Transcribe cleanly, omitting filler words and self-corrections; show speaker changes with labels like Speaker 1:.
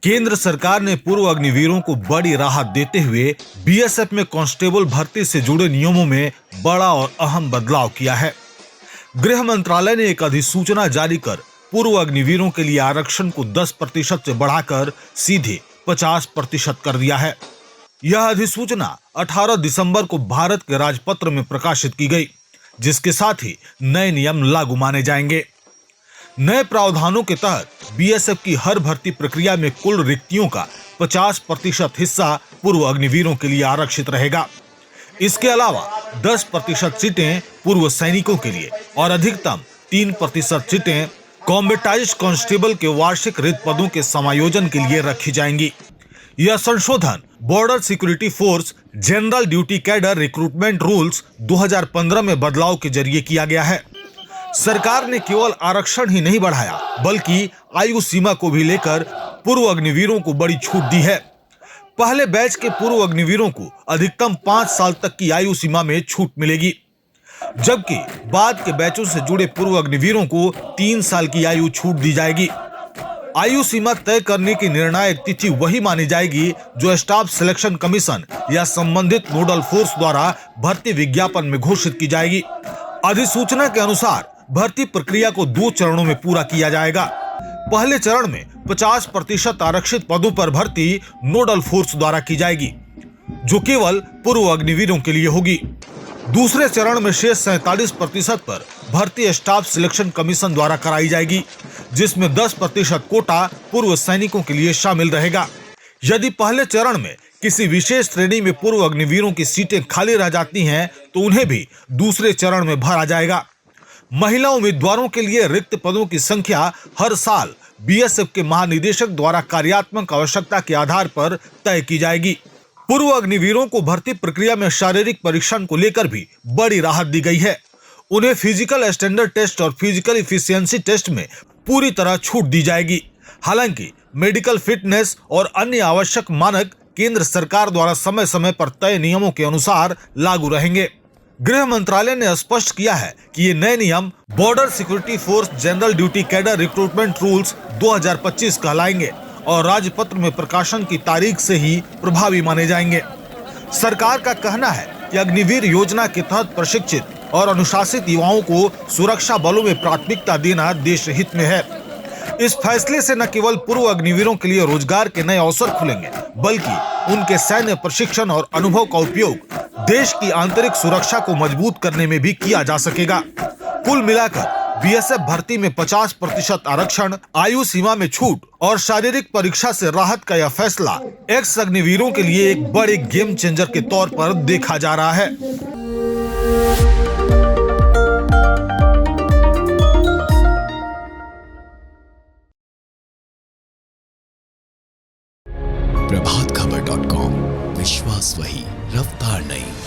Speaker 1: केंद्र सरकार ने पूर्व अग्निवीरों को बड़ी राहत देते हुए बीएसएफ में कांस्टेबल भर्ती से जुड़े नियमों में बड़ा और अहम बदलाव किया है। गृह मंत्रालय ने एक अधिसूचना जारी कर पूर्व अग्निवीरों के लिए आरक्षण को 10% से बढ़ाकर सीधे 50% कर दिया है। यह अधिसूचना 18 दिसंबर को भारत के राजपत्र में प्रकाशित की गई, जिसके साथ ही नए नियम लागू माने जाएंगे। नए प्रावधानों के तहत बीएसएफ की हर भर्ती प्रक्रिया में कुल रिक्तियों का 50% हिस्सा पूर्व अग्निवीरों के लिए आरक्षित रहेगा। इसके अलावा 10% सीटें पूर्व सैनिकों के लिए और अधिकतम 3% सीटें कॉम्बेटाइज्ड कांस्टेबल के वार्षिक रिक्त पदों के समायोजन के लिए रखी जाएंगी। यह संशोधन border security force general duty cadre recruitment rules 2015 में बदलाव के जरिए किया गया है। सरकार ने केवल आरक्षण ही नहीं बढ़ाया, बल्कि आयु सीमा को भी लेकर पूर्व अग्निवीरों को बड़ी छूट दी है। पहले बैच के पूर्व अग्निवीरों को अधिकतम 5 साल तक की आयु सीमा में छूट मिलेगी, जबकि बाद के बैचों से जुड़े पूर्व अग्निवीरों को 3 साल की आयु छूट दी जाएगी। आयु सीमा तय करने की निर्णायक तिथि वही मानी जाएगी जो स्टाफ सिलेक्शन कमीशन या संबंधित नोडल फोर्स द्वारा भर्ती विज्ञापन में घोषित की जाएगी। अधिसूचना के अनुसार भर्ती प्रक्रिया को 2 चरणों में पूरा किया जाएगा। पहले चरण में 50% आरक्षित पदों पर भर्ती नोडल फोर्स द्वारा की जाएगी, जो केवल पूर्व अग्निवीरों के लिए होगी। दूसरे चरण में शेष 47% पर भर्ती स्टाफ सिलेक्शन कमीशन द्वारा कराई जाएगी, जिसमें 10% कोटा पूर्व सैनिकों के लिए शामिल रहेगा। यदि पहले चरण में किसी विशेष श्रेणी में पूर्व अग्निवीरों की सीटें खाली रह जाती हैं, तो उन्हें भी दूसरे चरण में भरा जाएगा। महिला उम्मीदवारों के लिए रिक्त पदों की संख्या हर साल बीएसएफ के महानिदेशक द्वारा कार्यात्मक आवश्यकता के आधार पर तय की जाएगी। पूर्व अग्निवीरों को भर्ती प्रक्रिया में शारीरिक परीक्षण को लेकर भी बड़ी राहत दी गई है। उन्हें फिजिकल स्टैंडर्ड टेस्ट और फिजिकल इफिशियंसी टेस्ट में पूरी तरह छूट दी जाएगी। हालांकि मेडिकल फिटनेस और अन्य आवश्यक मानक केंद्र सरकार द्वारा समय समय पर तय नियमों के अनुसार लागू रहेंगे। गृह मंत्रालय ने स्पष्ट किया है कि ये नए नियम border security force general duty cadre recruitment rules 2025 कहलाएंगे और राजपत्र में प्रकाशन की तारीख से ही प्रभावी माने जाएंगे। सरकार का कहना है कि अग्निवीर योजना के तहत प्रशिक्षित और अनुशासित युवाओं को सुरक्षा बलों में प्राथमिकता देना देश हित में है। इस फैसले से न केवल पूर्व अग्निवीरों के लिए रोजगार के नए अवसर खुलेंगे, बल्कि उनके सैन्य प्रशिक्षण और अनुभव का उपयोग देश की आंतरिक सुरक्षा को मजबूत करने में भी किया जा सकेगा। कुल मिलाकर बीएसएफ भर्ती में 50% आरक्षण, आयु सीमा में छूट और शारीरिक परीक्षा से राहत का यह फैसला एक्स अग्निवीरों के लिए एक बड़े गेम चेंजर के तौर पर देखा जा रहा है।
Speaker 2: प्रभातखबर.com, विश्वास वही, रफ्तार नहीं।